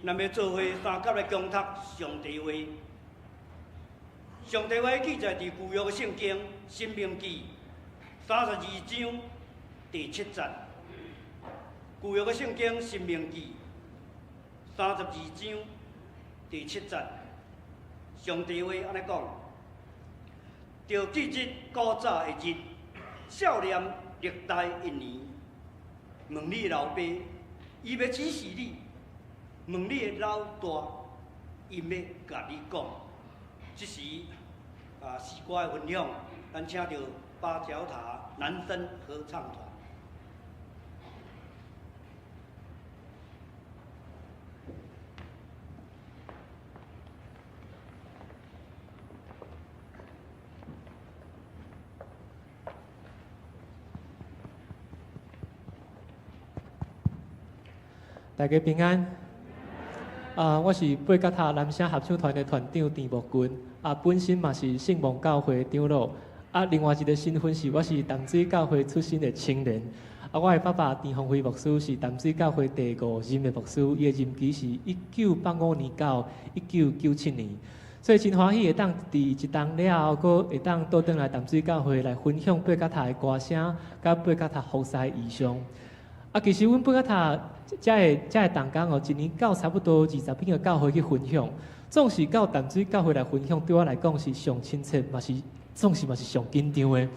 咱要做伙三甲来攻读上帝话。上帝话记载伫旧约圣经《申命记》32章第7节。旧约圣经《申命记》32章第7节，上帝话安尼讲：着记日古早的日，少年历代1年，问你老爸，伊要指示你；问你的老大，伊要甲你讲。这时诗歌的分享，咱请到芭蕉塔男生合唱团。大家平安。我是八甲塔男声合唱团的团长田木君。本身嘛是圣望教会长老。另外一个身份是我是淡水教会出身的青年。我的爸爸田宏辉牧师是淡水教会第5任的牧师，伊的任期是1985年到1997年。所以真欢喜会当伫一冬了后，佫会当倒转来淡水教会来分享八甲塔的歌声，甲八甲塔服侍异象。其实阮八甲塔遮个同工哦，一年到差不多20片个教会去分享，总是到淡水教会来分享，对我来讲是上亲切，总是上紧张的。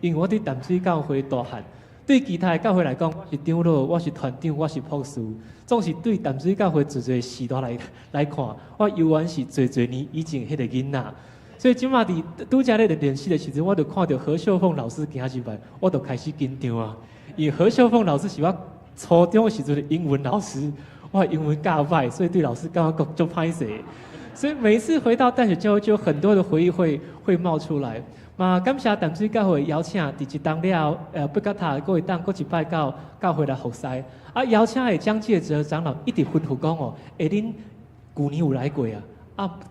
因为我伫淡水教会大汉，对其他的教会来讲，我是长老，我是团长，我是牧师，总是对淡水教会做时代来看，我永远是做年以前迄个囡仔。所以即马伫拄则咧练习的时阵，我就看到何秀凤老师行入来，我就开始紧张啊。因为何秀凤老师是我初中时阵的英文老师，我英文教歹，所以对老师感觉就歹势。所以每一次回到淡水教会，就有很多的回忆会冒出来。感谢淡水教会邀请，伫一冬了后，八甲塔各会当各一摆到教会来服侍。邀请的蒋介哲长老一直吩咐讲哦，恁去年有来过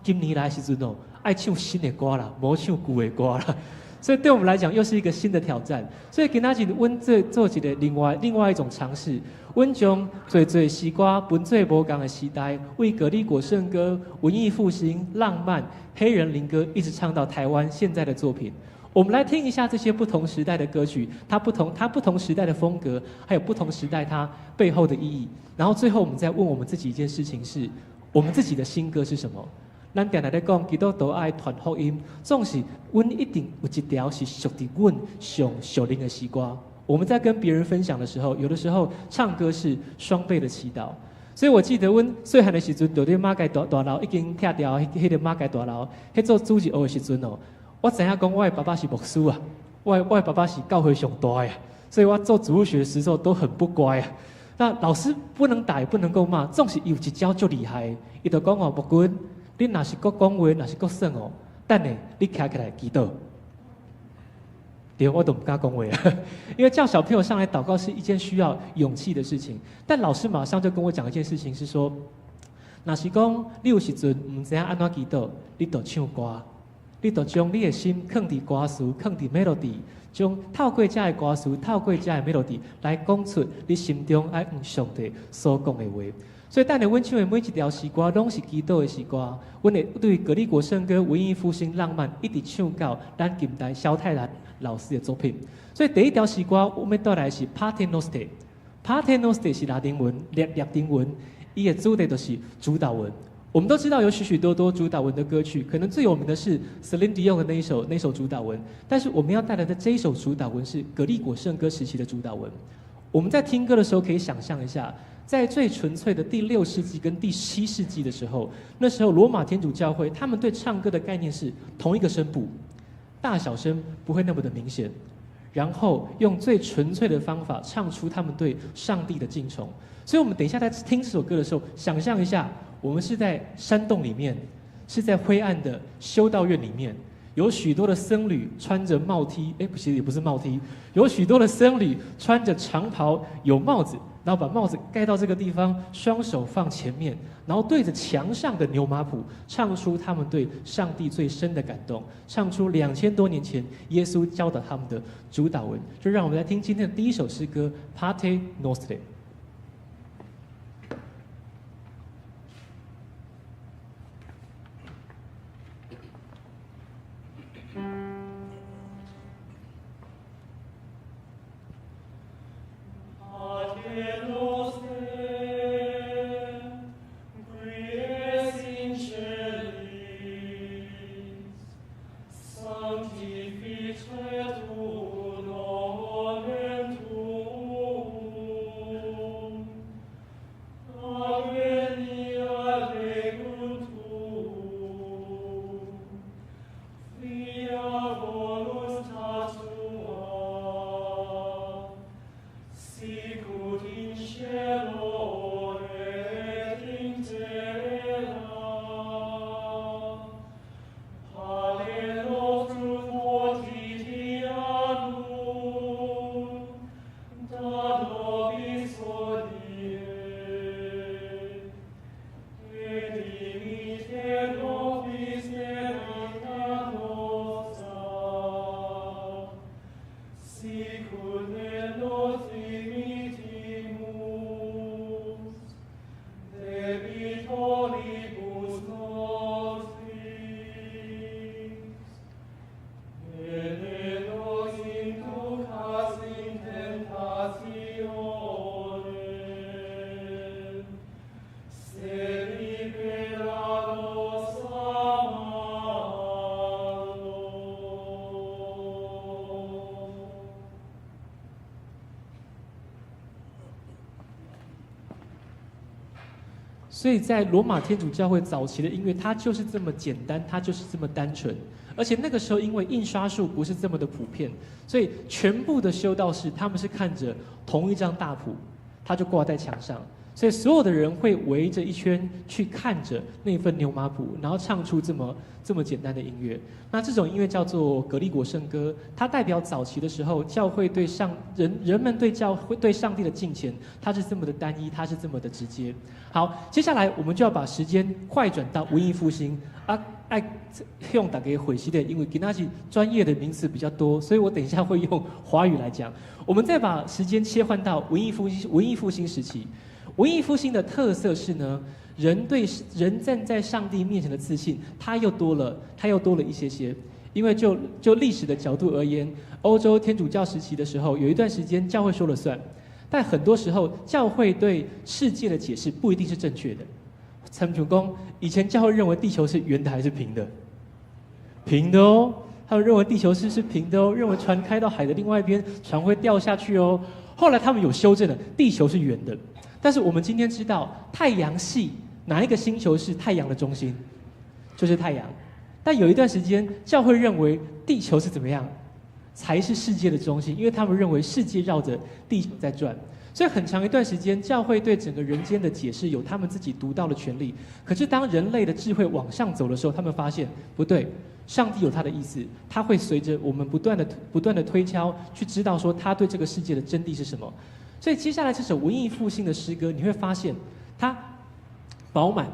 今年来的时阵哦，爱唱新的歌啦，无唱旧的歌啦。所以对我们来讲，又是一个新的挑战。所以今仔日，阮做一个另外一种尝试。阮将最诗歌分做无同的时代，为葛利果圣歌、文艺复兴、浪漫、黑人灵歌，一直唱到台湾现在的作品。我们来听一下这些不同时代的歌曲，它不同时代的风格，还有不同时代它背后的意义。然后最后，我们再问我们自己一件事情：是我们自己的新歌是什么？咱定定咧讲，基督徒爱传福音，总是阮一定有一条是属于阮上属灵的诗歌。我们在跟别人分享的时候，有的时候唱歌是双倍的祈祷。所以我记得阮细汉的时阵，在马街大楼已经拆掉迄个马街大楼，迄做主日学的时阵哦，我知影讲我的爸爸是牧师啊，我的爸爸是教会上大的，所以我做主日学的时候都很不乖啊。那老师不能打，也不能够骂，总是有一招就厉害，伊就讲哦，木君。你若是搁讲话，若是搁算哦，等下你站起来祈祷。对，我都不敢讲话，因为叫小朋友上来祷告是一件需要勇气的事情。但老师马上就跟我讲一件事情，是说，若是讲你有时阵唔知影安怎祈祷，你就唱歌，你就将你的心放伫歌词，放伫 melody， 将透过这的歌词，透过这的 melody 来讲出你心中爱向上帝所讲的话。所以，等下阮唱的每一条诗歌，拢是祈祷的诗歌。阮会对葛利果圣歌、文艺复兴、浪漫，一直唱到咱近代萧泰然老师的作品。所以，第一条诗歌，我们带来是 Pater Noster。Pater Noster 是拉丁文、拉丁文，伊的主题就是主导文。我们都知道有许许多多主导文的歌曲，可能最有名的是 Celine Dion 的那首主导文。但是，我们要带来的这一首主导文是葛利果圣歌时期的主导文。我们在听歌的时候，可以想象一下。在最纯粹的第6世纪跟第7世纪的时候，那时候罗马天主教会他们对唱歌的概念是同一个声部，大小声不会那么的明显，然后用最纯粹的方法唱出他们对上帝的敬崇。所以，我们等一下在听这首歌的时候，想象一下，我们是在山洞里面，是在灰暗的修道院里面，有许多的僧侣穿着帽 T， 其实也不是帽 T， 有许多的僧侣穿着长袍，有帽子。然后把帽子盖到这个地方，双手放前面，然后对着墙上的牛马谱，唱出他们对上帝最深的感动，唱出2000多年前耶稣教导他们的主导文。就让我们来听今天的第一首诗歌《Pater Noster》。所以在罗马天主教会早期的音乐，它就是这么简单，它就是这么单纯。而且那个时候，因为印刷术不是这么的普遍，所以全部的修道士他们是看着同一张大谱，他就挂在墙上，所以所有的人会围着一圈去看着那份牛马谱，然后唱出这么简单的音乐。那这种音乐叫做格利果圣歌，它代表早期的时候教会对人们对上帝的敬虔，它是这么的单一，它是这么的直接。好，接下来我们就要把时间快转到文艺复兴啊。用大家回息的，因为今天专业的名词比较多，所以我等一下会用华语来讲。我们再把时间切换到文艺复兴时期。文艺复兴的特色是呢，人站在上帝面前的自信，它又多了一些。因为就历史的角度而言，欧洲天主教时期的时候，有一段时间教会说了算，但很多时候教会对世界的解释不一定是正确的。陈主公，以前教会认为地球是圆的还是平的？平的哦，他们认为地球是平的哦，认为船开到海的另外一边，船会掉下去哦。后来他们有修正了，地球是圆的。但是我们今天知道，太阳系哪一个星球是太阳的中心？就是太阳。但有一段时间，教会认为地球是怎么样，才是世界的中心，因为他们认为世界绕着地球在转。所以很长一段时间，教会对整个人间的解释有他们自己独到的权利。可是当人类的智慧往上走的时候，他们发现不对，上帝有他的意思，他会随着我们不断的推敲，去知道说他对这个世界的真谛是什么。所以接下来这首文艺复兴的诗歌，你会发现它饱满，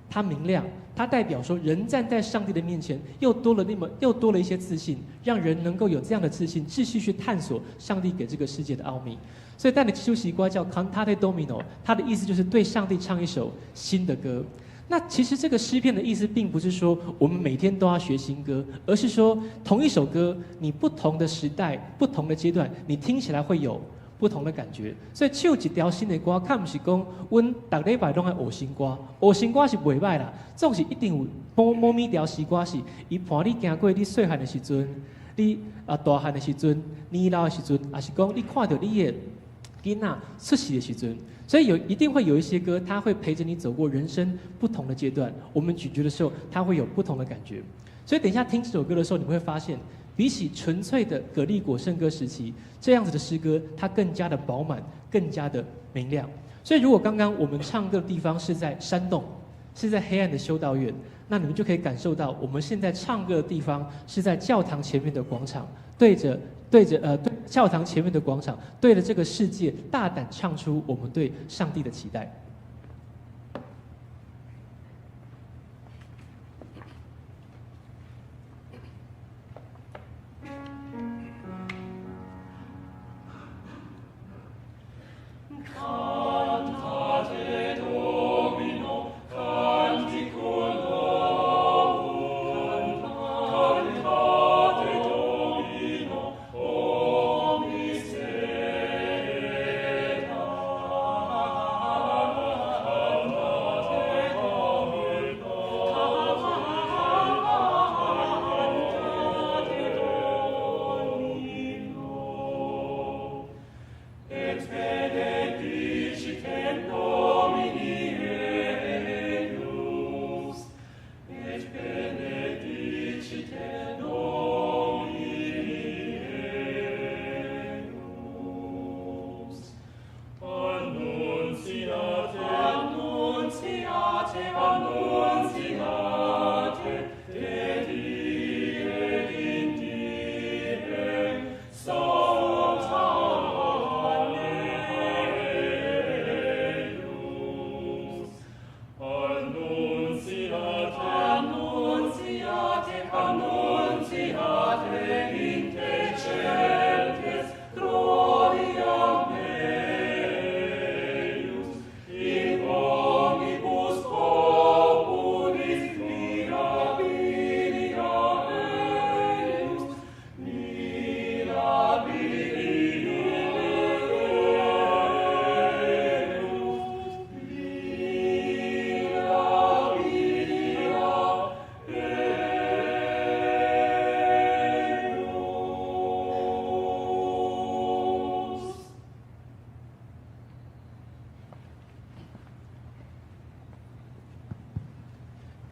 它明亮，它代表说人站在上帝的面前，又多了一些自信，让人能够有这样的自信，继续去探索上帝给这个世界的奥秘。所以带你休息一歌叫 Cantate Domino， 它的意思就是对上帝唱一首新的歌。那其实这个诗篇的意思并不是说我们每天都要学新歌，而是说同一首歌，你不同的时代、不同的阶段，你听起来会有不同的感觉。所以唱一条新的歌，看不是讲阮逐礼拜拢爱学新歌，学新歌是袂歹啦，总是一定有某咪条诗歌是，伊伴你行过你细汉的时阵，你大汉的时阵，年老的时阵，也是讲你看到你的囡仔出世的时阵，所以一定会有一些歌，它会陪着你走过人生不同的阶段。我们咀嚼的时候，它会有不同的感觉。所以等一下听这首歌的时候，你会发现，比起纯粹的葛利果圣歌时期这样子的诗歌，它更加的饱满，更加的明亮。所以如果刚刚我们唱歌的地方是在山洞，是在黑暗的修道院，那你们就可以感受到我们现在唱歌的地方是在教堂前面的广场，对教堂前面的广场，对着这个世界大胆唱出我们对上帝的期待。Oh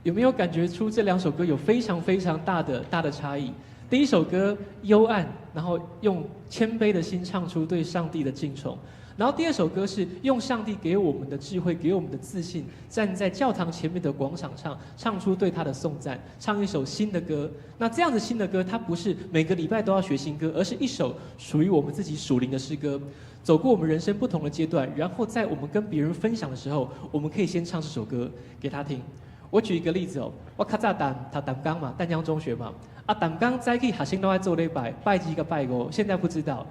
有没有感觉出这两首歌有非常非常大的差异？第一首歌幽暗，然后用谦卑的心唱出对上帝的敬崇。然后第二首歌是用上帝给我们的智慧，给我们的自信，站在教堂前面的广场上，唱出对他的颂赞，唱一首新的歌。那这样子新的歌，它不是每个礼拜都要学新歌，而是一首属于我们自己属灵的诗歌，走过我们人生不同的阶段，然后在我们跟别人分享的时候，我们可以先唱这首歌给他听。我举一个例子哦，我较早他淡江嘛，淡江中学嘛，淡江早起学生都在做礼拜，拜一跟拜五，现在不知道。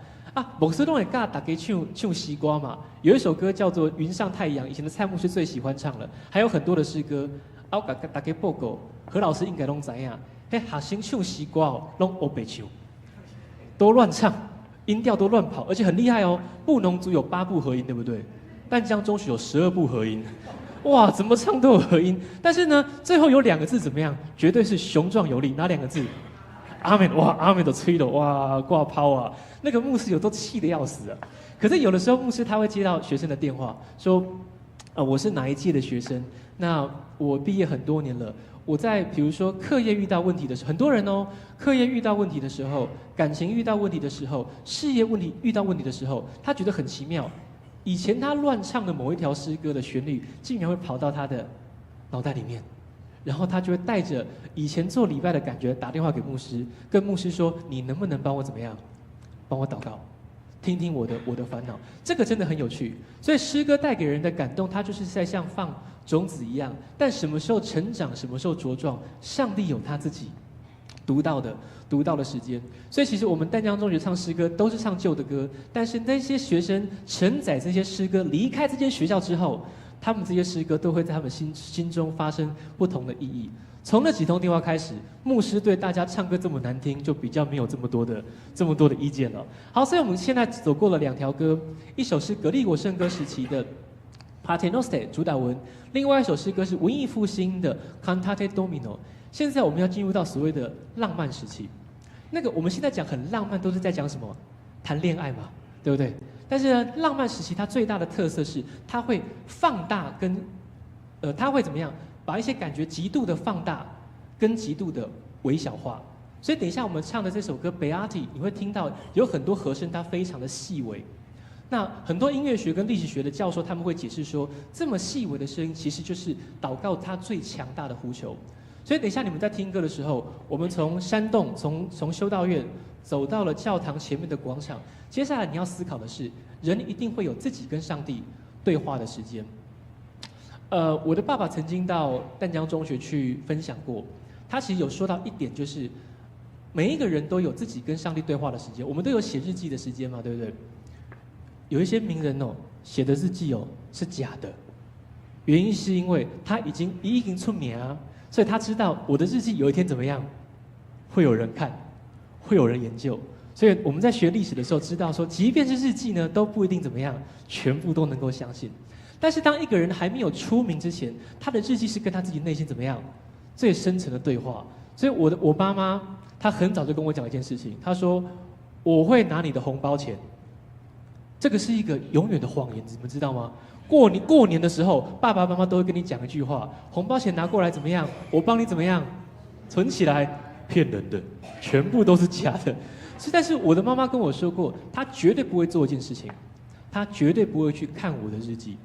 牧师都会教大家唱诗歌嘛，有一首歌叫做《云上太阳》，以前的蔡牧师最喜欢唱了，还有很多的诗歌。我给大家报告，何老师应该拢知影，迄学生唱诗歌哦，拢黑白唱，都乱唱，音调都乱跑，而且很厉害哦。布农族有8部合音，对不对？淡江中学有12部合音，哇，怎么唱都有合音。但是呢，最后有2个字怎么样？绝对是雄壮有力，哪2个字？阿门！哇，阿门都吹了，哇，挂抛啊！那个牧师有都气得要死啊。可是有的时候牧师他会接到学生的电话，说，我是哪一届的学生？那我毕业很多年了，我在比如说课业遇到问题的时候，很多人哦，课业遇到问题的时候，感情遇到问题的时候，事业问题遇到问题的时候，他觉得很奇妙，以前他乱唱的某一条诗歌的旋律，竟然会跑到他的脑袋里面。然后他就会带着以前做礼拜的感觉打电话给牧师，跟牧师说：“你能不能帮我怎么样？帮我祷告，听听我的烦恼。”这个真的很有趣。所以诗歌带给人的感动，它就是在像放种子一样。但什么时候成长，什么时候茁壮，上帝有他自己独到的时间。所以其实我们淡江中学唱诗歌都是唱旧的歌，但是那些学生承载这些诗歌离开这间学校之后，他们这些诗歌都会在他们心中发生不同的意义。从那几通电话开始，牧师对大家唱歌这么难听，就比较没有这么多的意见了。好，所以我们现在走过了2条歌，一首是格利果圣歌时期的 Paternoster 主导文，另外一首诗歌是文艺复兴的 Cantate Domino。现在我们要进入到所谓的浪漫时期。那个我们现在讲很浪漫，都是在讲什么？谈恋爱嘛，对不对？但是呢，浪漫时期它最大的特色是，它会放大跟，它会怎么样？把一些感觉极度的放大，跟极度的微小化。所以等一下我们唱的这首歌《Beati》，你会听到有很多和声它非常的细微。那很多音乐学跟历史学的教授他们会解释说，这么细微的声音其实就是祷告它最强大的呼求。所以等一下你们在听歌的时候，我们从山洞从修道院走到了教堂前面的广场，接下来你要思考的是，人一定会有自己跟上帝对话的时间。我的爸爸曾经到淡江中学去分享过，他其实有说到一点，就是每一个人都有自己跟上帝对话的时间，我们都有写日记的时间嘛，对不对？有一些名人哦，写的日记哦是假的，原因是因为他已经出名啊，所以他知道我的日记有一天怎么样，会有人看，会有人研究。所以我们在学历史的时候知道说，即便是日记呢，都不一定怎么样，全部都能够相信。但是当一个人还没有出名之前，他的日记是跟他自己内心怎么样最深层的对话。所以我妈妈她很早就跟我讲一件事情，她说我会拿你的红包钱，这个是一个永远的谎言，你们知道吗？过年的时候，爸爸妈妈都会跟你讲一句话：红包钱拿过来怎么样？我帮你怎么样存起来？骗人的，全部都是假的。但是我的妈妈跟我说过，她绝对不会做一件事情，她绝对不会去看我的日记。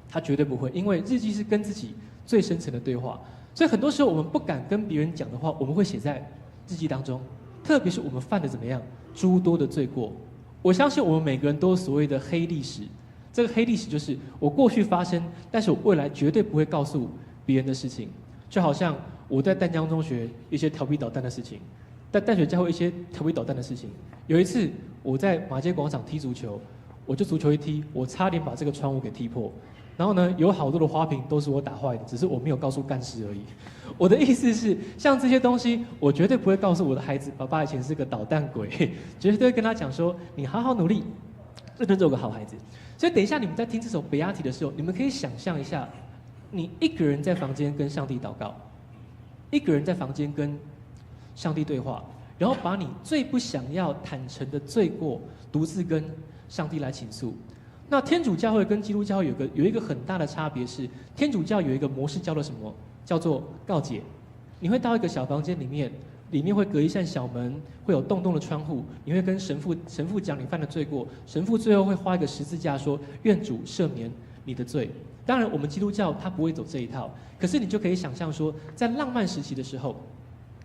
他绝对不会，因为日记是跟自己最深层的对话，所以很多时候我们不敢跟别人讲的话，我们会写在日记当中。特别是我们犯的怎么样诸多的罪过，我相信我们每个人都有所谓的黑历史。这个黑历史就是我过去发生，但是我未来绝对不会告诉别人的事情。就好像我在淡江中学一些调皮捣蛋的事情，在淡水教会一些调皮捣蛋的事情。有一次我在马街广场踢足球，我就足球一踢，我差点把这个窗户给踢破。然后呢，有好多的花瓶都是我打坏的，只是我没有告诉干事而已。我的意思是，像这些东西，我绝对不会告诉我的孩子，爸爸以前是个捣蛋鬼，绝对会跟他讲说，你好好努力，认真做个好孩子。所以等一下你们在听这首《Beati》的时候，你们可以想象一下，你一个人在房间跟上帝祷告，一个人在房间跟上帝对话，然后把你最不想要坦诚的罪过，独自跟上帝来倾诉。那天主教会跟基督教会有一个很大的差别是，天主教有一个模式叫做什么？叫做告解。你会到一个小房间里面会隔一扇小门，会有洞洞的窗户，你会跟神父讲你犯的罪过，神父最后会画一个十字架说愿主赦免你的罪。当然，我们基督教它不会走这一套，可是你就可以想象说，在浪漫时期的时候，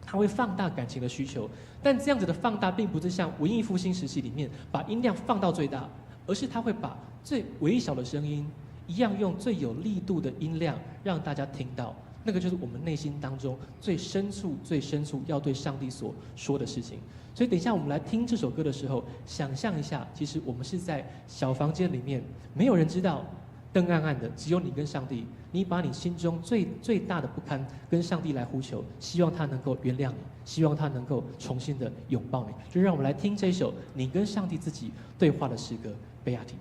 它会放大感情的需求，但这样子的放大并不是像文艺复兴时期里面把音量放到最大，而是它会把最微小的声音一样用最有力度的音量让大家听到，那个就是我们内心当中最深处要对上帝所说的事情。所以等一下我们来听这首歌的时候，想象一下，其实我们是在小房间里面，没有人知道，灯暗暗的，只有你跟上帝。你把你心中最大的不堪跟上帝来呼求，希望他能够原谅你，希望他能够重新的拥抱你。就让我们来听这首你跟上帝自己对话的诗歌《贝亚提》。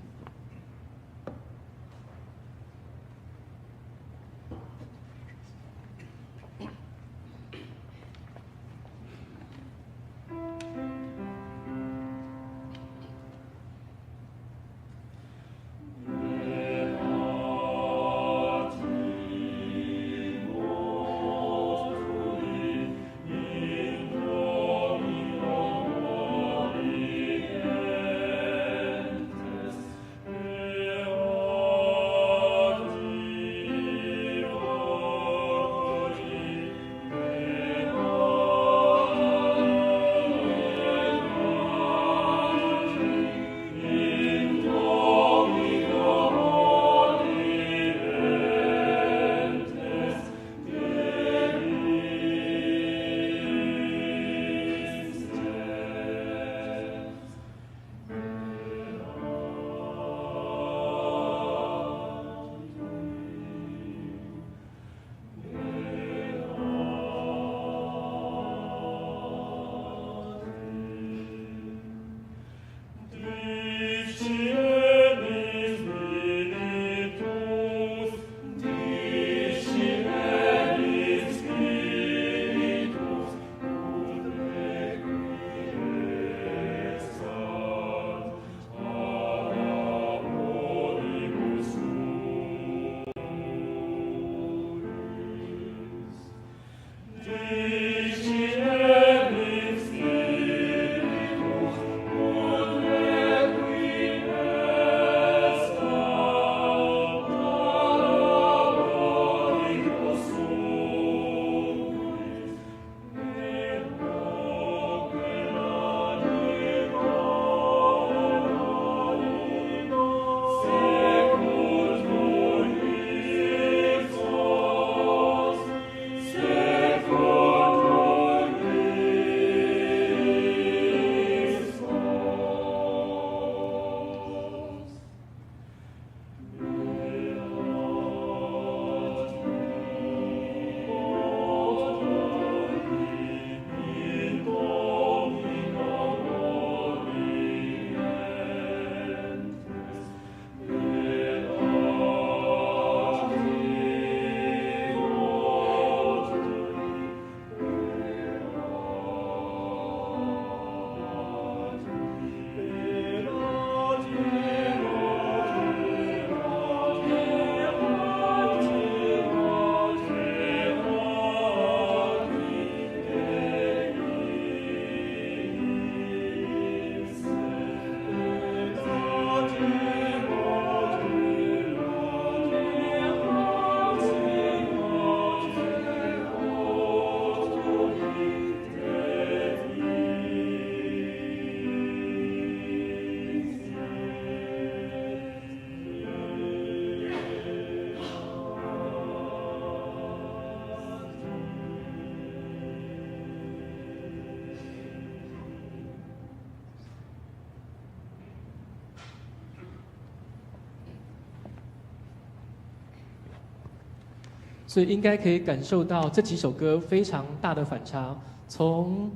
所以应该可以感受到这几首歌非常大的反差，从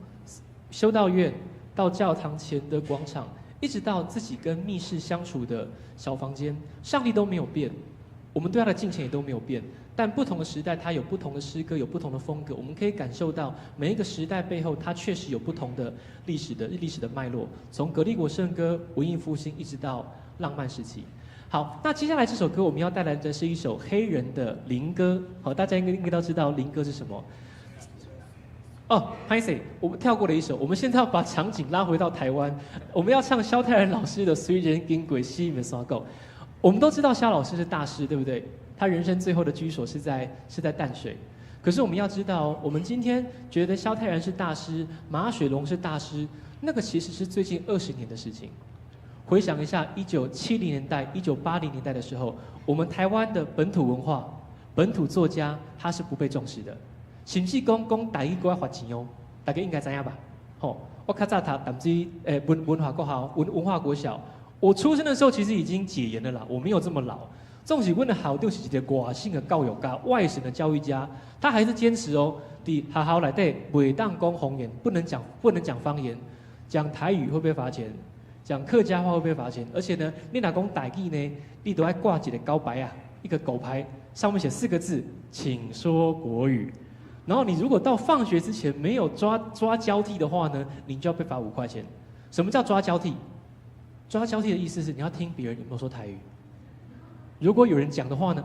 修道院到教堂前的广场，一直到自己跟密室相处的小房间，上帝都没有变，我们对他的敬虔也都没有变。但不同的时代，它有不同的诗歌，有不同的风格。我们可以感受到每一个时代背后，它确实有不同的历史的脉络。从格利果圣歌、文艺复兴，一直到浪漫时期。好，那接下来这首歌我们要带来的是一首黑人的灵歌。好，大家应该都知道灵歌是什么。哦，拍谁？我们跳过了一首，我们现在要把场景拉回到台湾，我们要唱萧泰然老师的《虽然经过西门刷够》。我们都知道萧老师是大师，对不对？他人生最后的居所是在淡水。可是我们要知道，我们今天觉得萧泰然是大师，马水龙是大师，那个其实是最近20年的事情。回想一下，1970年代、1980年代的时候，我们台湾的本土文化、本土作家，他是不被重视的。甚至讲台语都要罚钱哦，大家应该知道吧？我较早读淡水文化国校、文化国小，我出生的时候其实已经解严了啦，我没有这么老。这种是问的好，就是一个外省的教育家、外省的教育家，他还是坚持哦，伫学校内底袂当讲方言，不能讲方言，讲台语会被罚钱。讲客家话会被罚钱，而且呢，你若讲台语呢，你都要挂一个高牌啊，一个狗牌，上面写4个字，请说国语。然后你如果到放学之前没有抓交替的话呢，你就要被罚5块钱。什么叫抓交替？抓交替的意思是你要听别人有没有说台语。如果有人讲的话呢，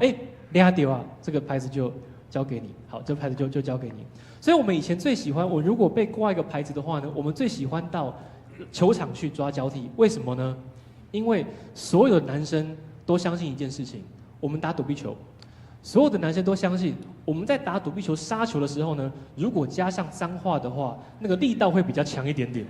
抓到啊，这个牌子就交给你。好，这个牌子就交给你。所以我们以前最喜欢，我如果被挂一个牌子的话呢，我们最喜欢到球场去抓交替，为什么呢？因为所有的男生都相信一件事情：我们打躲避球，所有的男生都相信我们在打躲避球杀球的时候呢，如果加上脏话的话，那个力道会比较强一点点。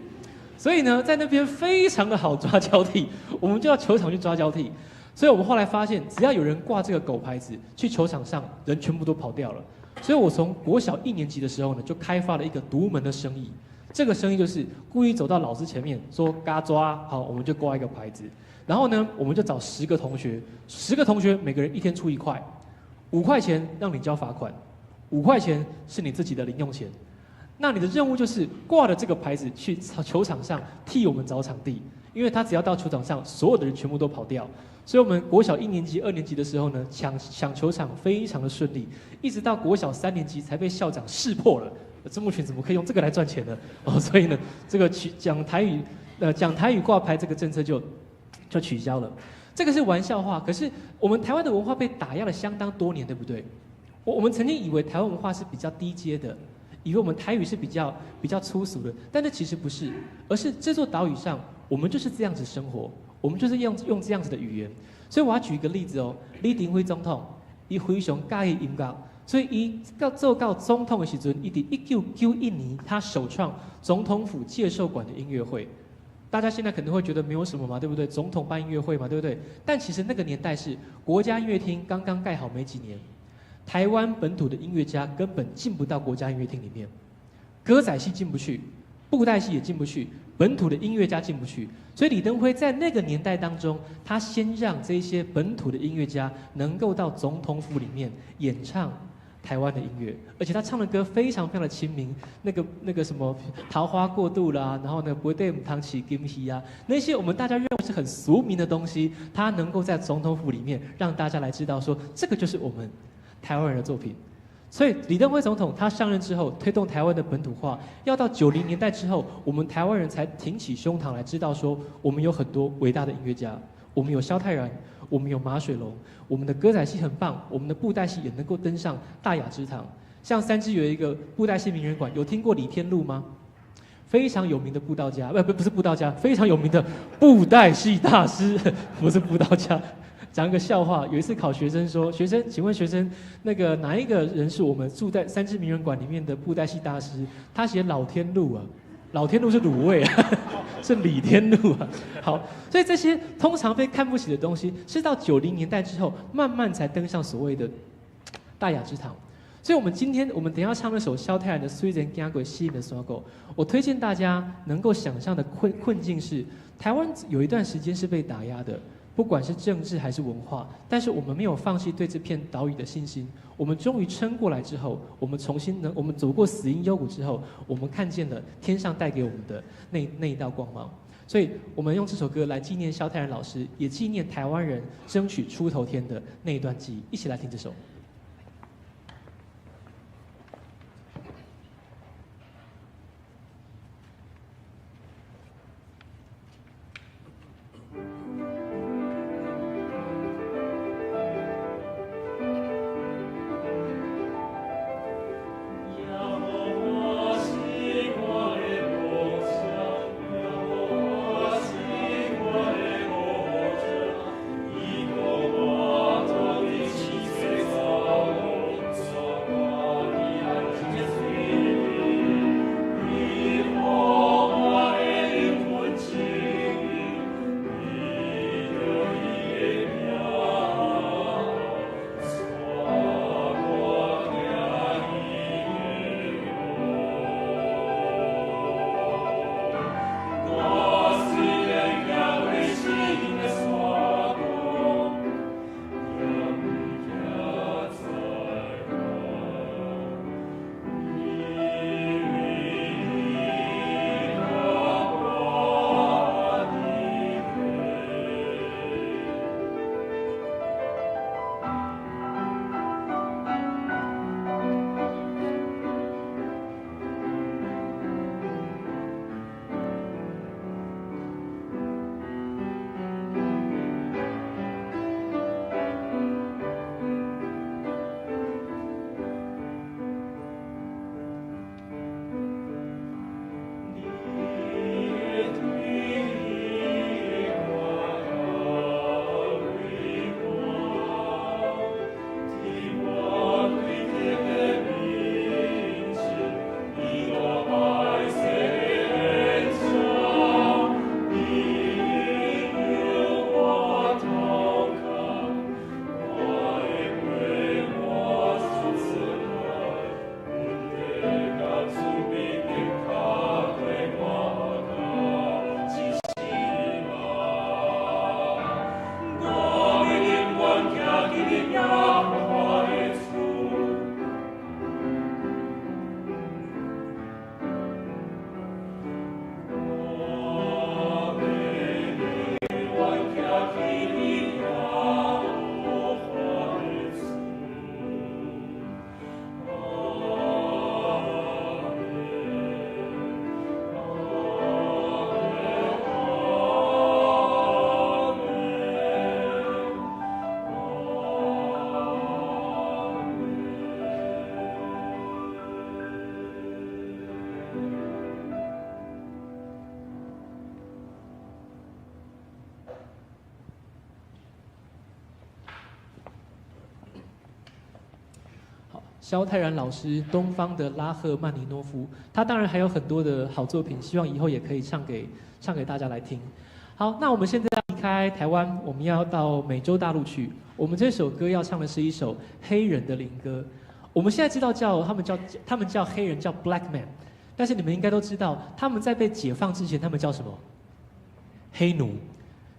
所以呢，在那边非常的好抓交替，我们就要球场去抓交替。所以我们后来发现，只要有人挂这个狗牌子，去球场上人全部都跑掉了。所以我从国小1年级的时候呢，就开发了一个独门的生意。这个生意就是故意走到老师前面说“嘎抓”，好，我们就挂一个牌子。然后呢，我们就找10个同学，10个同学每个人1天出1块，5块钱让你交罚款，5块钱是你自己的零用钱。那你的任务就是挂了这个牌子去球场上替我们找场地，因为他只要到球场上，所有的人全部都跑掉。所以我们国小1年级、2年级的时候呢，抢球场非常的顺利，一直到国小3年级才被校长识破了。曾木群怎么可以用这个来赚钱呢？所以呢，这个讲台语挂牌这个政策就取消了。这个是玩笑话，可是我们台湾的文化被打压了相当多年，对不对？我们曾经以为台湾文化是比较低阶的，以为我们台语是比较粗俗的，但这其实不是，而是这座岛屿上我们就是这样子生活，我们就是用这样子的语言。所以我要举一个例子哦，李登辉总统，他非常介意音乐。所以做到总统的时阵，他1991年他首创总统府介寿馆的音乐会。大家现在可能会觉得没有什么嘛，对不对？总统办音乐会嘛，对不对？但其实那个年代是国家音乐厅刚刚盖好没几年，台湾本土的音乐家根本进不到国家音乐厅里面，歌仔戏进不去，布袋戏也进不去，本土的音乐家进不去。所以李登辉在那个年代当中，他先让这些本土的音乐家能够到总统府里面演唱台湾的音乐，而且他唱的歌非常的亲民，那个什么桃花过渡啦，然后呢不对唐起金喜啊，那些我们大家认为是很俗民的东西，他能够在总统府里面让大家来知道说，这个就是我们台湾人的作品。所以李登辉总统他上任之后，推动台湾的本土化，要到90年代之后，我们台湾人才挺起胸膛来知道说，我们有很多伟大的音乐家，我们有萧泰然，我们有马水龙，我们的歌仔戏很棒，我们的布袋戏也能够登上大雅之堂。像3芝有一个布袋戏名人馆，有听过李天禄吗？非常有名的布道家，不是布道家，非常有名的布袋戏大师，不是布道家。讲一个笑话，有一次考学生说：“学生，请问学生，那个哪一个人是我们住在3芝名人馆里面的布袋戏大师？”他写老天禄啊，老天禄是卤味啊，是李天禄啊。好，所以这些通常被看不起的东西，是到90年代之后，慢慢才登上所谓的大雅之堂。所以我们等一下唱那首萧泰然的《虽然行过西门山沟》，我推荐大家能够想象的困境是，台湾有一段时间是被打压的。不管是政治还是文化，但是我们没有放弃对这片岛屿的信心。我们终于撑过来之后，我们走过死荫幽谷之后，我们看见了天上带给我们的那一道光芒。所以，我们用这首歌来纪念萧泰然老师，也纪念台湾人争取出头天的那一段记忆。一起来听这首。萧泰然老师、东方的拉赫曼尼诺夫，他当然还有很多的好作品，希望以后也可以唱给大家来听。好，那我们现在要离开台湾，我们要到美洲大陆去。我们这首歌要唱的是一首黑人的灵歌。我们现在知道他们叫黑人叫 Black Man， 但是你们应该都知道，他们在被解放之前，他们叫什么？黑奴。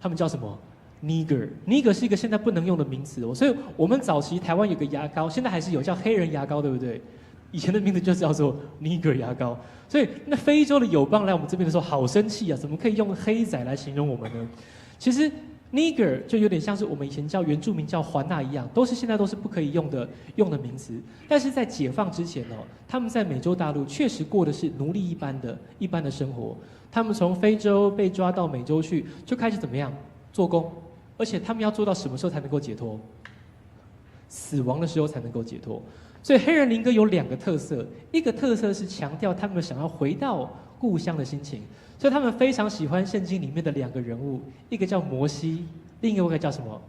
他们叫什么？Nigger 是一个现在不能用的名词哦，所以我们早期台湾有个牙膏，现在还是有叫黑人牙膏，对不对？以前的名字就叫做 Nigger 牙膏，所以那非洲的友邦来我们这边的时候好生气啊，怎么可以用黑仔来形容我们呢？其实 Nigger 就有点像是我们以前叫原住民叫环纳一样，现在都是不可以用的名词。但是在解放之前哦，他们在美洲大陆确实过的是奴隶一般的生活。他们从非洲被抓到美洲去，就开始怎么样做工，而且他们要做到什么时候才能够解脱？死亡的时候才能够解脱。所以黑人灵歌有2个特色，一个特色是强调他们想要回到故乡的心情，所以他们非常喜欢圣经里面的2个人物，一个叫摩西，另一个叫什么？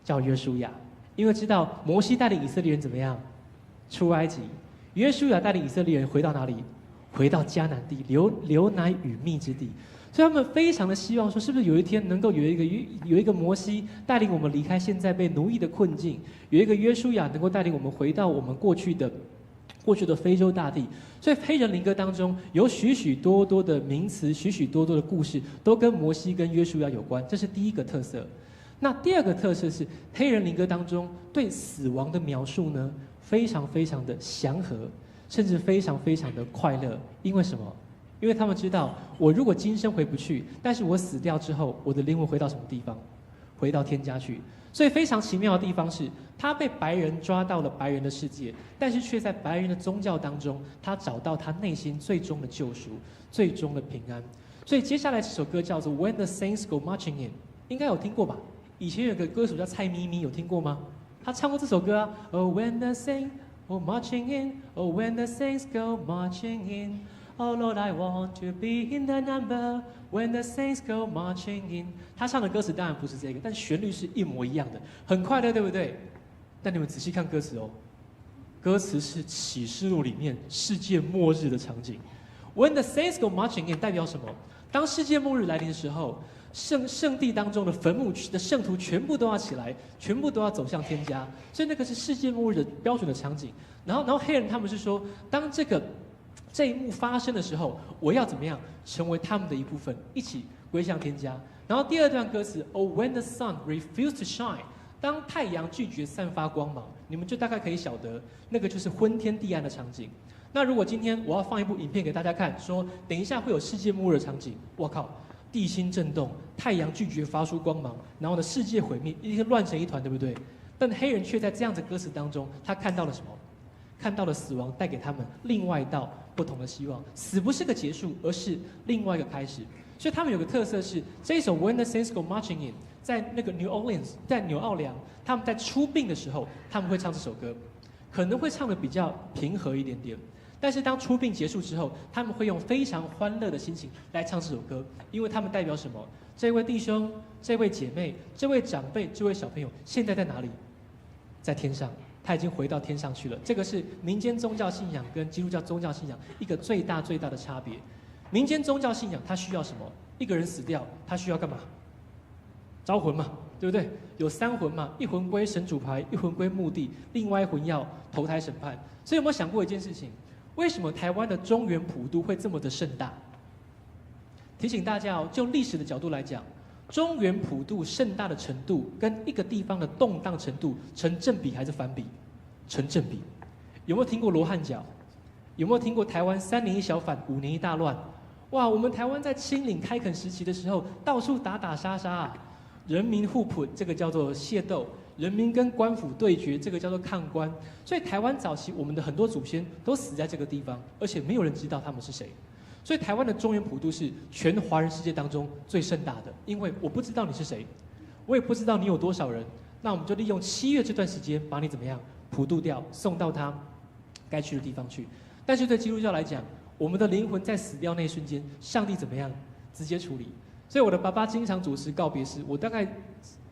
叫约书亚。因为知道摩西带领以色列人怎么样出埃及，约书亚带领以色列人回到哪里？回到迦南地，流奶与蜜之地。所以他们非常的希望说，是不是有一天能够有一个摩西带领我们离开现在被奴役的困境，有一个约书亚能够带领我们回到我们过去的非洲大地。所以黑人灵歌当中有许许多多的名词，许许多多的故事都跟摩西跟约书亚有关，这是第一个特色。那第2个特色是黑人灵歌当中对死亡的描述呢，非常非常的祥和，甚至非常非常的快乐。因为什么？因为他们知道，我如果今生回不去，但是我死掉之后，我的灵魂回到什么地方？回到天家去。所以非常奇妙的地方是，他被白人抓到了白人的世界，但是却在白人的宗教当中，他找到他内心最终的救赎，最终的平安。所以接下来这首歌叫做《When the Saints Go Marching In》，应该有听过吧？以前有个歌手叫蔡咪咪，有听过吗？他唱过这首歌啊。Oh, when the saints go marching in, oh, when the saints go marching in, oh Lord, I want to be in the number. When the saints go marching in， 他唱的歌词当然不是这个，但旋律是一模一样的，很快乐，对不对？但你们仔细看歌词哦，歌词是启示录里面世界末日的场景。When the saints go marching in 代表什么？当世界末日来临的时候，圣地当中的坟墓的圣徒全部都要起来，全部都要走向天家，所以那个是世界末日的标准的场景。然后黑人他们是说，当这一幕发生的时候，我要怎么样成为他们的一部分，一起归向天家。然后第2段歌词 ，Oh when the sun refused to shine， 当太阳拒绝散发光芒，你们就大概可以晓得，那个就是昏天地暗的场景。那如果今天我要放一部影片给大家看，说等一下会有世界末日的场景，我靠，地心震动，太阳拒绝发出光芒，然后呢世界毁灭，一定乱成一团，对不对？但黑人却在这样的歌词当中，他看到了什么？看到了死亡带给他们另外一道不同的希望。死不是个结束，而是另外一个开始。所以他们有个特色是，这一首《When the Saints Go Marching In》在那个 New Orleans， 在纽奥良，他们在出殡的时候，他们会唱这首歌，可能会唱的比较平和一点点。但是当出殡结束之后，他们会用非常欢乐的心情来唱这首歌，因为他们代表什么？这位弟兄、这位姐妹、这位长辈、这位小朋友，现在在哪里？在天上，他已经回到天上去了。这个是民间宗教信仰跟基督教宗教信仰一个最大的差别。民间宗教信仰它需要什么？一个人死掉，他需要干嘛？招魂嘛，对不对？有3魂嘛，一魂归神主牌，一魂归墓地，另外一魂要投胎审判。所以有没有想过一件事情？为什么台湾的中原普渡会这么的盛大？提醒大家哦，就历史的角度来讲，中原普渡盛大的程度跟一个地方的动荡程度成正比还是反比？成正比。有没有听过罗汉脚？有没有听过台湾3年1小反5年1大乱？哇，我们台湾在清领开垦时期的时候，到处打打杀杀啊，人民互捧，这个叫做械斗。人民跟官府对决，这个叫做抗官。所以台湾早期我们的很多祖先都死在这个地方，而且没有人知道他们是谁。所以台湾的中原普渡是全华人世界当中最盛大的，因为我不知道你是谁，我也不知道你有多少人，那我们就利用7月这段时间把你怎么样普渡掉，送到他该去的地方去。但是对基督教来讲，我们的灵魂在死掉那一瞬间，上帝怎么样直接处理？所以我的爸爸经常主持告别式，我大概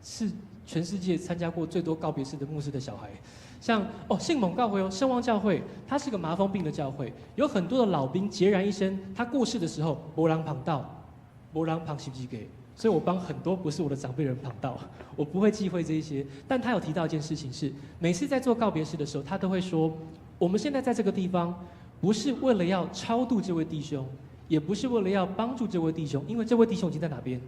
是全世界参加过最多告别式的牧师的小孩，像信蒙教会圣望教会，它是个麻风病的教会，有很多的老兵孑然一身，他过世的时候，没人旁道，没人旁十字给，所以我帮很多不是我的长辈人旁道，我不会忌讳这一些。但他有提到一件事情是，每次在做告别式的时候，他都会说，我们现在在这个地方，不是为了要超度这位弟兄，也不是为了要帮助这位弟兄，因为这位弟兄已经在哪边，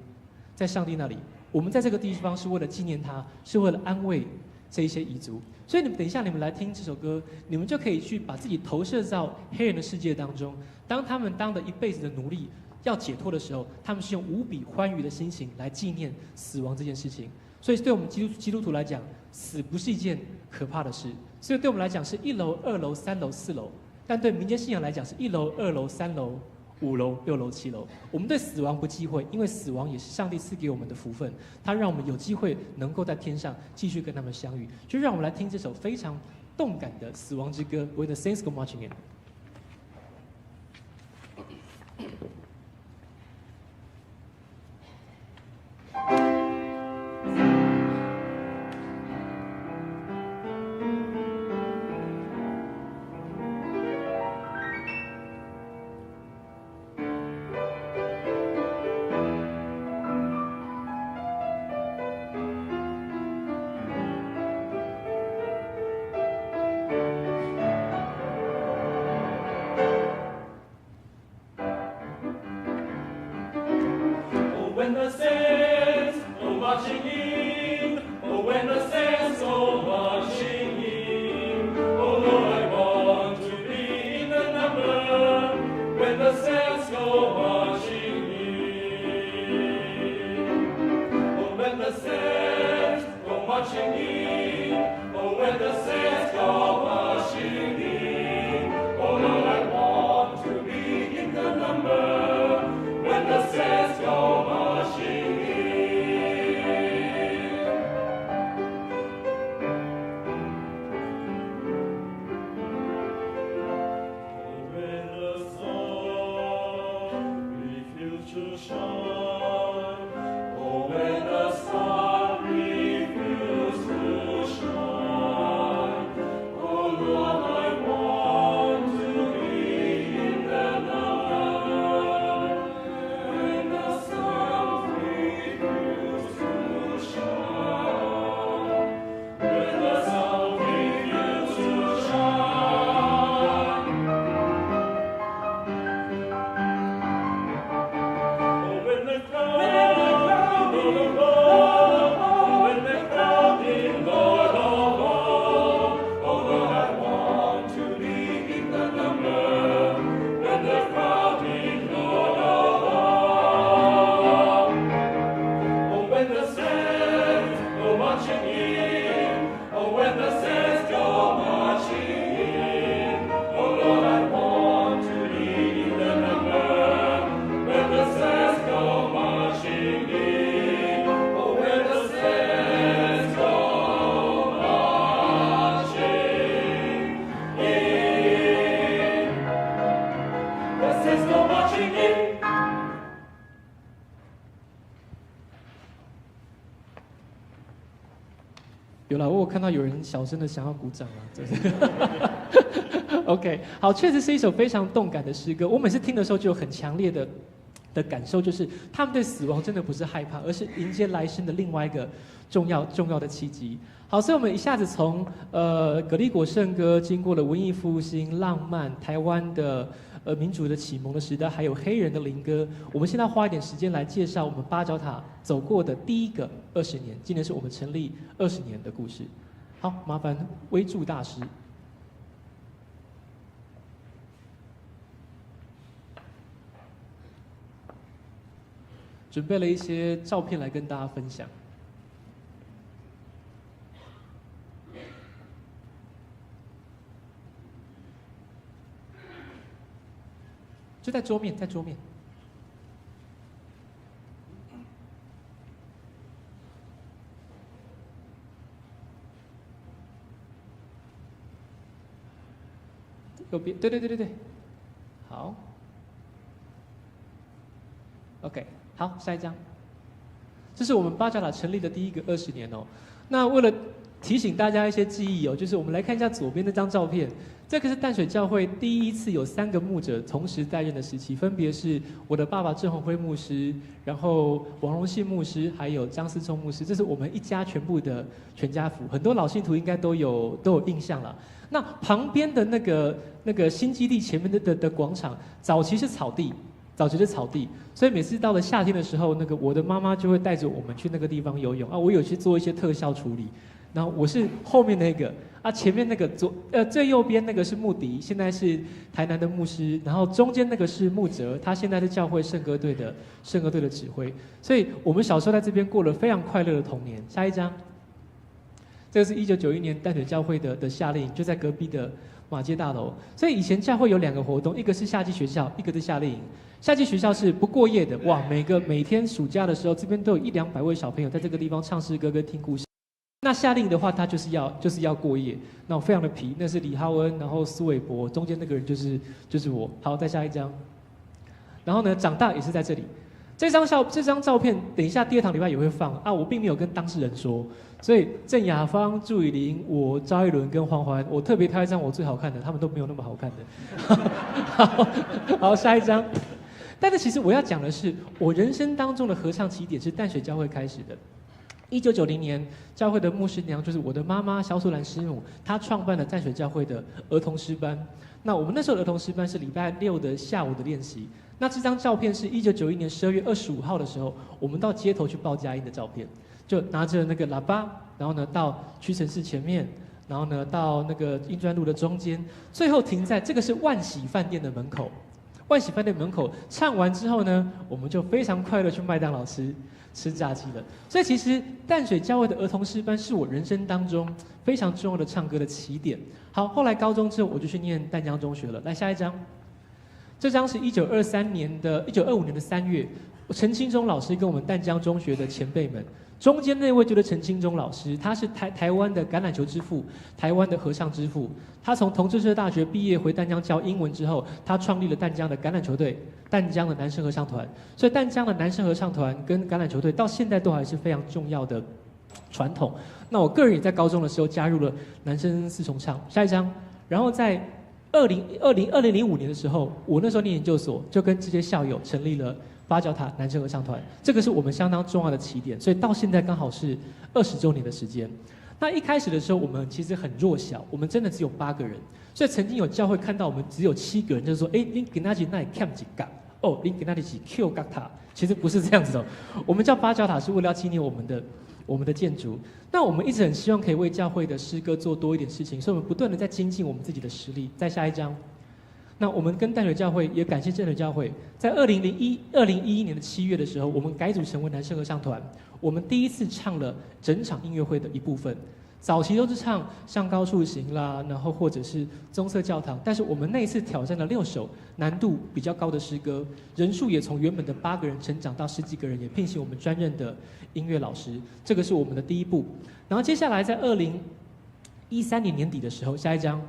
在上帝那里。我们在这个地方是为了纪念他，是为了安慰这一些遗族。所以你们等一下，你们来听这首歌，你们就可以去把自己投射到黑人的世界当中。当他们当了一辈子的奴隶要解脱的时候，他们是用无比欢愉的心情来纪念死亡这件事情。所以对我们基督徒来讲，死不是一件可怕的事。所以对我们来讲是1楼、2楼、3楼、4楼，但对民间信仰来讲是1楼、2楼、3楼、5楼、6楼、7楼。我们对死亡不忌讳，因为死亡也是上帝赐给我们的福分，它让我们有机会能够在天上继续跟他们相遇。就让我们来听这首非常动感的死亡之歌 ，When the Saints Go Marching In。When the saints go marching in, oh, when the saints go marching in, oh Lord, I want to be in the number. When the saints go marching in, oh, when the saints go marching in, oh, when the saints go marching in, oh Lord, I want to be in the number. When the saints go marching in. Oh, when the sun refuses to shine, oh, when the sun refuses to shine, oh Lord, I want to be in the night. When the sun refuses to shine, when the sun refuses to shine, oh, when the crowd in Lord of all, oh Lord, I want to be in the number. When the crowd in Lord of all, oh, when the saints go marching in, oh, when the saints go marching in, oh Lord, I want to be in the number. When the saints go marching in, oh, when the saints go marching in, the saints go marching in. 有了，我有看到有人小声的想要鼓掌啊，就是 OK， 好，确实是一首非常动感的诗歌。我每次听的时候就有很强烈的感受，就是他们对死亡真的不是害怕，而是迎接来生的另外一个重要的契机。好，所以我们一下子从葛利果圣歌，经过了文艺复兴、浪漫、台湾的民主的启蒙的时代，还有黑人的灵歌。我们现在花一点时间来介绍我们八角塔走过的第一个20年，今年是我们成立20年的故事。好，麻烦威助大师。准备了一些照片来跟大家分享。就在桌面，在桌面。右边，对，好。OK， 好，下一张。这是我们八角塔成立的第一个20年哦。那为了提醒大家一些记忆哦，就是我们来看一下左边那张照片，这个是淡水教会第一次有3个牧者同时在任的时期，分别是我的爸爸郑宏辉牧师，然后王荣信牧师，还有张思聪牧师，这是我们一家全部的全家福，很多老信徒应该都有印象了。那旁边的那个新基地前面的广场，早期是草地，所以每次到了夏天的时候，我的妈妈就会带着我们去那个地方游泳啊，我有去做一些特效处理。然后我是后面那个啊，前面那个最右边那个是穆迪，现在是台南的牧师，然后中间那个是穆哲，他现在是教会圣歌队的指挥。所以我们小时候在这边过了非常快乐的童年。下一张，这个是1991年淡水教会的夏令营，就在隔壁的马街大楼。所以以前教会有2个活动，一个是夏季学校，一个是夏令营。夏季学校是不过夜的，哇，每天暑假的时候，这边都有100-200位小朋友在这个地方唱诗歌跟听故事。那夏令营的话，他就是要过夜，那我非常的皮，那是李浩恩，然后苏伟博，中间那个人就是我。好，再下一张。然后呢，长大也是在这里。这张照片，等一下第2堂礼拜也会放啊，我并没有跟当事人说，所以郑雅芳、祝雨玲、我、赵一伦跟黄环，我特别挑一张我最好看的，他们都没有那么好看的。好，下一张。但是其实我要讲的是，我人生当中的合唱起点是淡水教会开始的。1990年，教会的牧师娘就是我的妈妈萧素兰师母，她创办了淡水教会的儿童诗班。那我们那时候的儿童诗班是礼拜6的下午的练习。那这张照片是1991年12月25号的时候，我们到街头去报佳音的照片，就拿着那个喇叭，然后呢到屈臣氏前面，然后呢到那个英专路的中间，最后停在这个是万喜饭店的门口。万喜饭店门口唱完之后呢，我们就非常快乐去麦当劳吃炸鸡了。所以其实淡水教会的儿童诗班是我人生当中非常重要的唱歌的起点。好，后来高中之后我就去念淡江中学了。来下一张，这张是1925年的3月，陈清忠老师跟我们淡江中学的前辈们。中间那位就是陈清忠老师，他是台湾的橄榄球之父，台湾的合唱之父。他从同志社大学毕业回淡江教英文之后，他创立了淡江的橄榄球队，淡江的男生合唱团。所以淡江的男生合唱团跟橄榄球队到现在都还是非常重要的传统。那我个人也在高中的时候加入了男生4重唱。下一张，然后在2005年的时候，我那时候念研究所，就跟这些校友成立了八角塔男生合唱团，这个是我们相当重要的起点，所以到现在刚好是20周年的时间。那一开始的时候，我们其实很弱小，我们真的只有8个人，所以曾经有教会看到我们只有7个人，就是说，你给那几那里 cam 几杠，哦，你给那里几 Q 杠塔，其实不是这样子的。我们叫八角塔是为了要纪念我们的建筑。那我们一直很希望可以为教会的诗歌做多一点事情，所以我们不断的在精进我们自己的实力。再下一张。那我们跟淡水教会也感谢淡水教会，在2011年的7月的时候，我们改组成为男生合唱团。我们第一次唱了整场音乐会的一部分。早期都是唱《向高处行》啦，然后或者是棕色教堂，但是我们那一次挑战了6首难度比较高的诗歌，人数也从原本的8个人成长到10几个人，也聘请我们专任的音乐老师，这个是我们的第一步。然后接下来在2013年年底的时候，下一张。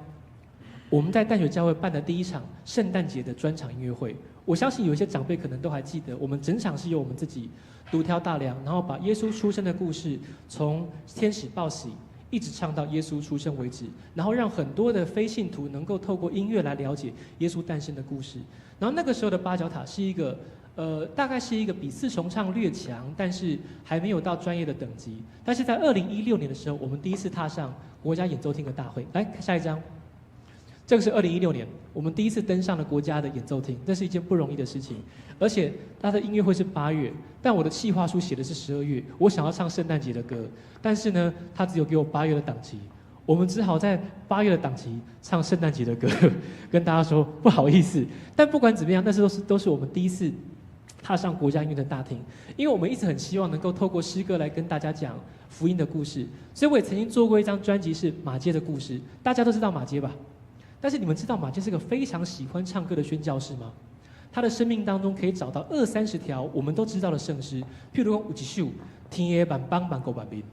我们在淡水教会办的第一场圣诞节的专场音乐会，我相信有一些长辈可能都还记得，我们整场是由我们自己独挑大梁，然后把耶稣出生的故事从天使报喜一直唱到耶稣出生为止，然后让很多的非信徒能够透过音乐来了解耶稣诞生的故事。然后那个时候的八角塔是一个大概是一个比4重唱略强，但是还没有到专业的等级。但是在2016年的时候，我们第一次踏上国家演奏厅的大会。来下一张。这个是2016年，我们第一次登上了国家的演奏厅，这是一件不容易的事情。而且他的音乐会是8月，但我的企划书写的是12月，我想要唱圣诞节的歌，但是呢，他只有给我8月的档期，我们只好在8月的档期唱圣诞节的歌，跟大家说不好意思。但不管怎么样，那都是我们第一次踏上国家音乐的大厅，因为我们一直很希望能够透过诗歌来跟大家讲福音的故事，所以我也曾经做过一张专辑是马街的故事，大家都知道马街吧？但是你们知道马街是个非常喜欢唱歌的宣教士吗？他的生命当中可以找到20-30条我们都知道的圣诗，譬如说有一首天的万邦万国万民，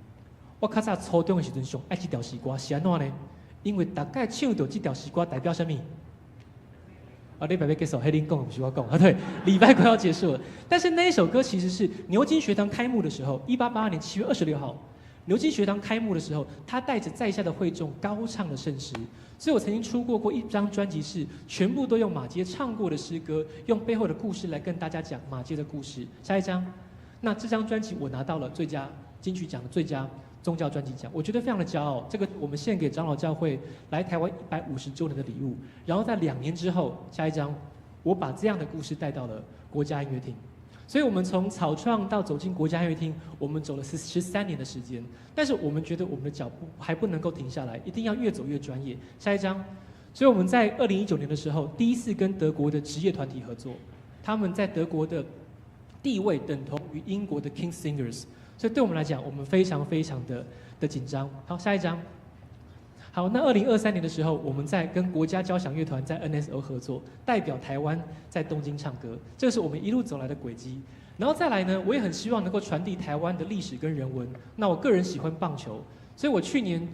我较早初中的时阵上爱这条诗歌，是安怎呢？因为大概唱到这条诗歌代表什么？礼拜要结束，黑林讲不是我讲啊，对，礼拜快要结束了。但是那一首歌其实是牛津学堂开幕的时候，1882年7月26号，牛津学堂开幕的时候，他带着在下的会众高唱了圣诗。所以我曾经出过一张专辑，是全部都用马街唱过的诗歌，用背后的故事来跟大家讲马街的故事。下一张，那这张专辑我拿到了最佳金曲奖的最佳宗教专辑奖，我觉得非常的骄傲。这个我们献给长老教会来台湾150周年的礼物。然后在2年之后，下一张，我把这样的故事带到了国家音乐厅。所以我们从草创到走进国家音乐厅，我们走了13年的时间。但是我们觉得我们的脚步还不能够停下来，一定要越走越专业。下一张，所以我们在2019年的时候，第一次跟德国的职业团体合作，他们在德国的地位等同于英国的 King Singers， 所以对我们来讲，我们非常非常的紧张。好，下一张。好，那2023年的时候，我们在跟国家交响乐团在 NSO 合作，代表台湾在东京唱歌，这是我们一路走来的轨迹。然后再来呢，我也很希望能够传递台湾的历史跟人文。那我个人喜欢棒球，所以我去年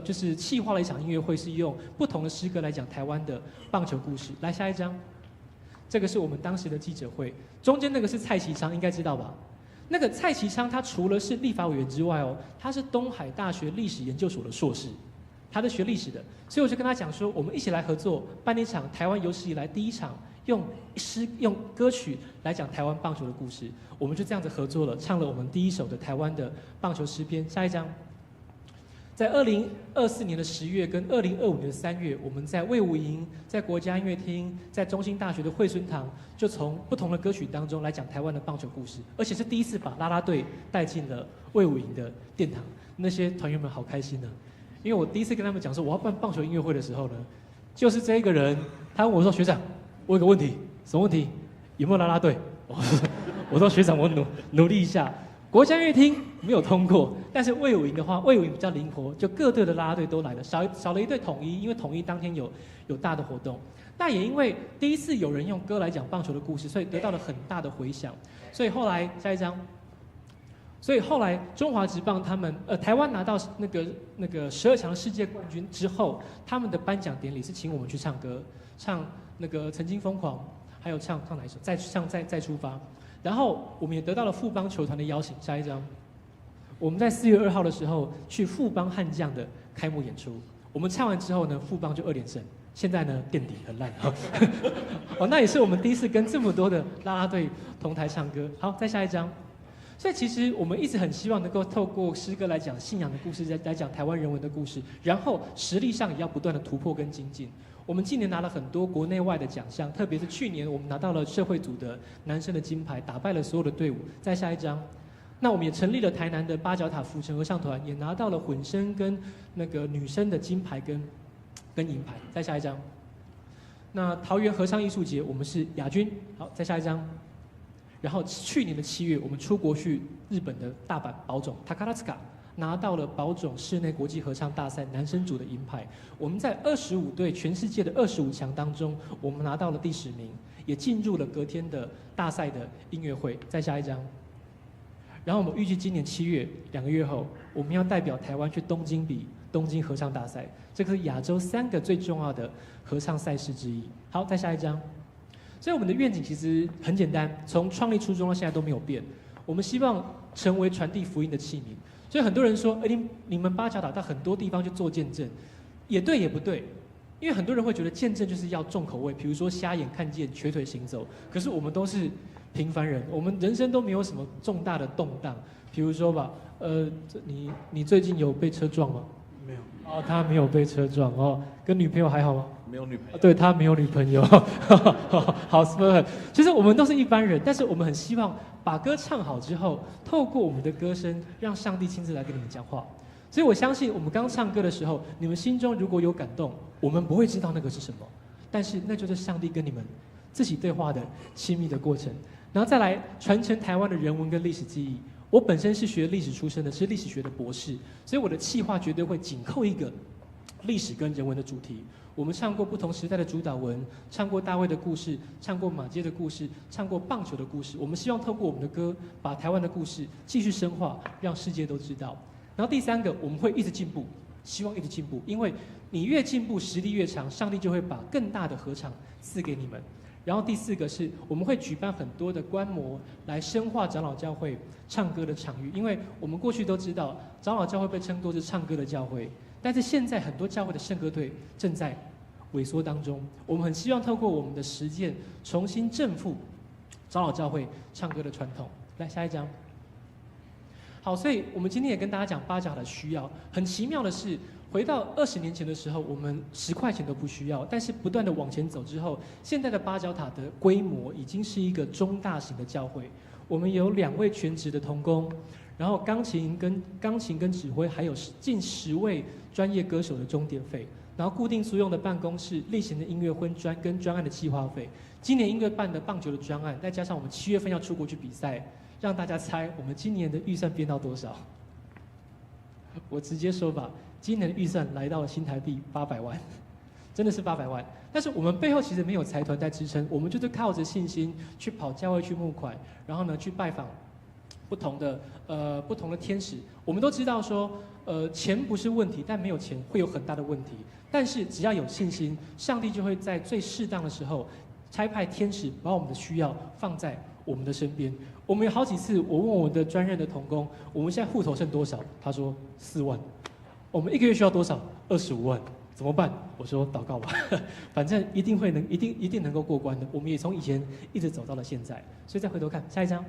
就是企划了一场音乐会，是用不同的诗歌来讲台湾的棒球故事。来，下一张，这个是我们当时的记者会，中间那个是蔡其昌，应该知道吧？那个蔡其昌他除了是立法委员之外哦，他是东海大学历史研究所的硕士。他是学历史的，所以我就跟他讲说，我们一起来合作办一场台湾有史以来第一场用歌曲来讲台湾棒球的故事。我们就这样子合作了，唱了我们第一首的台湾的棒球诗篇。下一张，在2024年的10月跟2025年的3月，我们在卫武营、在国家音乐厅、在中兴大学的惠孙堂，就从不同的歌曲当中来讲台湾的棒球故事，而且是第一次把啦啦队带进了卫武营的殿堂，那些团员们好开心呢。因为我第一次跟他们讲说我要办棒球音乐会的时候呢，就是这一个人，他问我说：“学长，我有个问题，什么问题？有没有啦啦队？”我说：“学长，我努力一下。”国家音乐厅没有通过，但是卫武营的话，卫武营比较灵活，就各队的啦啦队都来了，少了一队统一，因为统一当天有大的活动。那也因为第一次有人用歌来讲棒球的故事，所以得到了很大的回响。所以后来下一张。所以后来中华职棒他们台湾拿到那个12强的世界冠军之后，他们的颁奖典礼是请我们去唱歌，唱那个曾经疯狂，还有唱哪一首？再出发。然后我们也得到了富邦球团的邀请。下一张，我们在4月2号的时候去富邦悍将的开幕演出。我们唱完之后呢，富邦就2连胜。现在呢垫底很烂。哦，那也是我们第一次跟这么多的啦啦队同台唱歌。好，再下一张。所以其实我们一直很希望能够透过诗歌来讲信仰的故事，来讲台湾人文的故事，然后实力上也要不断的突破跟精进。我们今年拿了很多国内外的奖项，特别是去年我们拿到了社会组的男生的金牌，打败了所有的队伍。再下一张，那我们也成立了台南的八角塔浮城合唱团，也拿到了混声跟那个女生的金牌跟银牌。再下一张，那桃园合唱艺术节我们是亚军。好，再下一张。然后去年的7月，我们出国去日本的大阪宝冢 Takaratsuka， 拿到了宝冢室内国际合唱大赛男生组的银牌。我们在25队全世界的25强当中，我们拿到了第10名，也进入了隔天的大赛的音乐会。再下一张。然后我们预计今年7月2个月后，我们要代表台湾去东京比东京合唱大赛，这个是亚洲3个最重要的合唱赛事之一。好，再下一张。所以我们的愿景其实很简单，从创立初衷到现在都没有变。我们希望成为传递福音的器皿。所以很多人说，你们八角岛到很多地方去做见证，也对也不对，因为很多人会觉得见证就是要重口味，比如说瞎眼看见、瘸腿行走。可是我们都是平凡人，我们人生都没有什么重大的动荡。比如说吧，你最近有被车撞吗？没有。哦，他没有被车撞哦，跟女朋友还好吗？没有女朋友。对，他没有女朋友。好 smart。其实我们都是一般人，但是我们很希望把歌唱好之后，透过我们的歌声，让上帝亲自来跟你们讲话。所以我相信，我们刚唱歌的时候，你们心中如果有感动，我们不会知道那个是什么，但是那就是上帝跟你们自己对话的亲密的过程。然后再来传承台湾的人文跟历史记忆。我本身是学历史出身的，是历史学的博士，所以我的企划绝对会紧扣一个历史跟人文的主题。我们唱过不同时代的主导文，唱过大卫的故事，唱过马街的故事，唱过棒球的故事。我们希望透过我们的歌，把台湾的故事继续深化，让世界都知道。然后第3个，我们会一直进步，希望一直进步，因为你越进步，实力越强，上帝就会把更大的合场赐给你们。然后第4个是我们会举办很多的观摩，来深化长老教会唱歌的场域。因为我们过去都知道，长老教会被称作是唱歌的教会，但是现在很多教会的圣歌队正在萎缩当中。我们很希望透过我们的实践，重新振奋长老教会唱歌的传统。来，下一张。好，所以我们今天也跟大家讲八角的需要。很奇妙的是，回到20年前的时候，我们10块钱都不需要，但是不断的往前走之后，现在的八角塔的规模已经是一个中大型的教会。我们有2位全职的同工，然后钢琴跟指挥，还有近10位专业歌手的钟点费，然后固定租用的办公室、例行的音乐会跟专案的计划费，今年音乐办的棒球的专案，再加上我们7月份要出国去比赛，让大家猜我们今年的预算变到多少？我直接说吧，今年的预算来到了新台币800万，真的是800万。但是我们背后其实没有财团在支撑，我们就是靠着信心去跑教会去募款，然后呢去拜访不同的天使。我们都知道说，钱不是问题，但没有钱会有很大的问题。但是只要有信心，上帝就会在最适当的时候差派天使把我们的需要放在我们的身边。我们有好几次，我问我的专任的同工，我们现在户头剩多少？他说4万。我们1个月需要多少？25万。怎么办？我说祷告吧，反正一定能够过关的。我们也从以前一直走到了现在。所以再回头看下一张。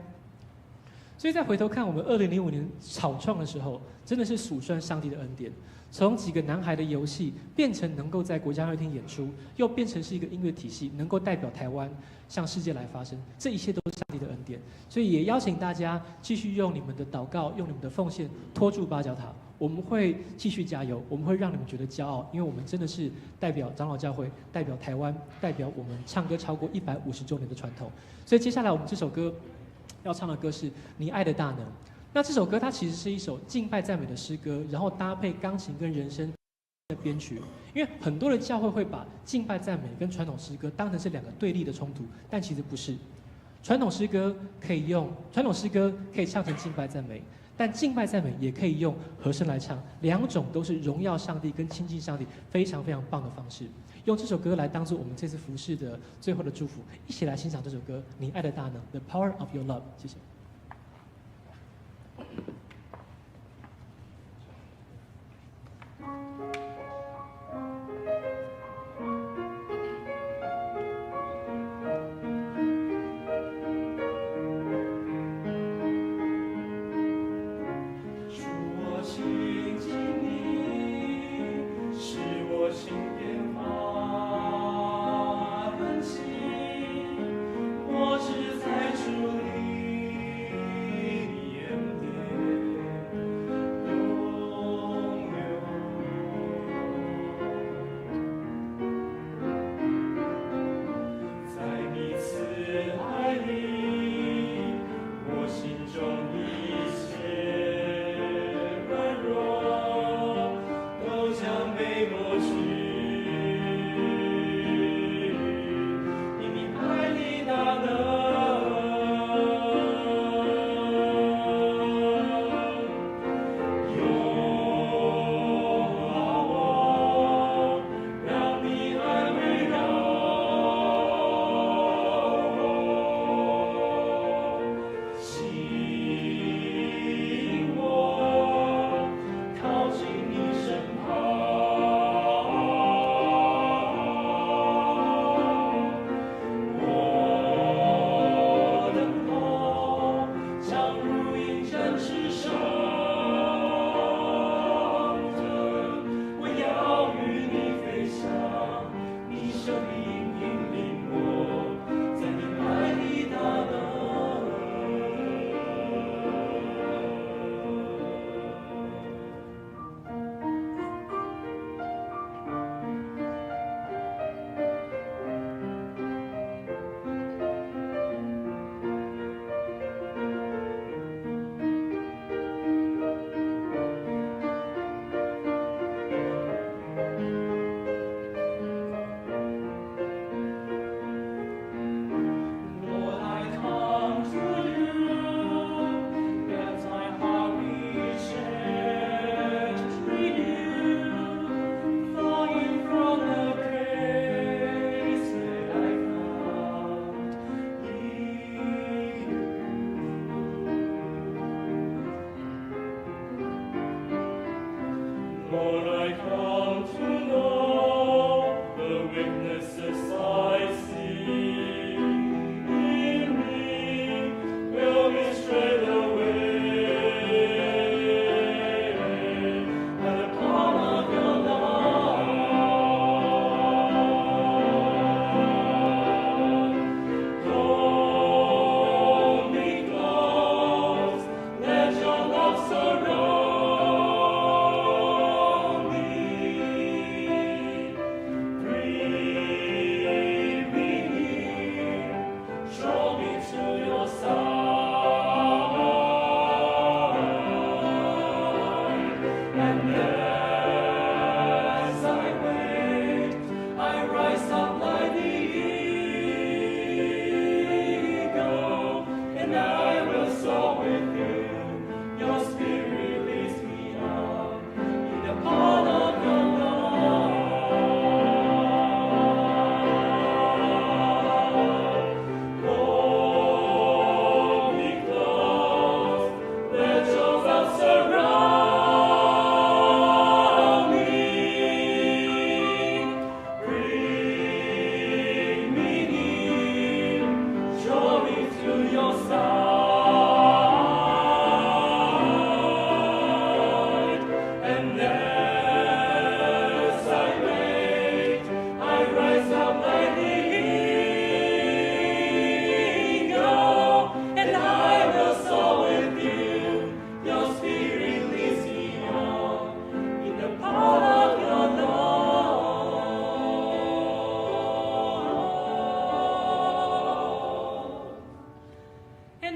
所以再回头看我们2005年草创的时候，真的是数算上帝的恩典。从几个男孩的游戏变成能够在国家音乐厅演出，又变成是一个音乐体系，能够代表台湾向世界来发声，这一切都是上帝的恩典。所以也邀请大家继续用你们的祷告，用你们的奉献托住八角塔。我们会继续加油，我们会让你们觉得骄傲，因为我们真的是代表长老教会，代表台湾，代表我们唱歌超过150周年的传统。所以接下来我们这首歌要唱的歌是《你爱的大能》。那这首歌它其实是一首敬拜赞美的诗歌，然后搭配钢琴跟人声的编曲。因为很多的教会会把敬拜赞美跟传统诗歌当成是2个对立的冲突，但其实不是。传统诗歌可以唱成敬拜赞美，但敬拜赞美也可以用和声来唱，2种都是荣耀上帝跟亲近上帝非常非常棒的方式。用这首歌来当做我们这次服事的最后的祝福，一起来欣赏这首歌《你爱的大能》The Power of Your Love。谢谢。我只在主里。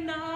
now.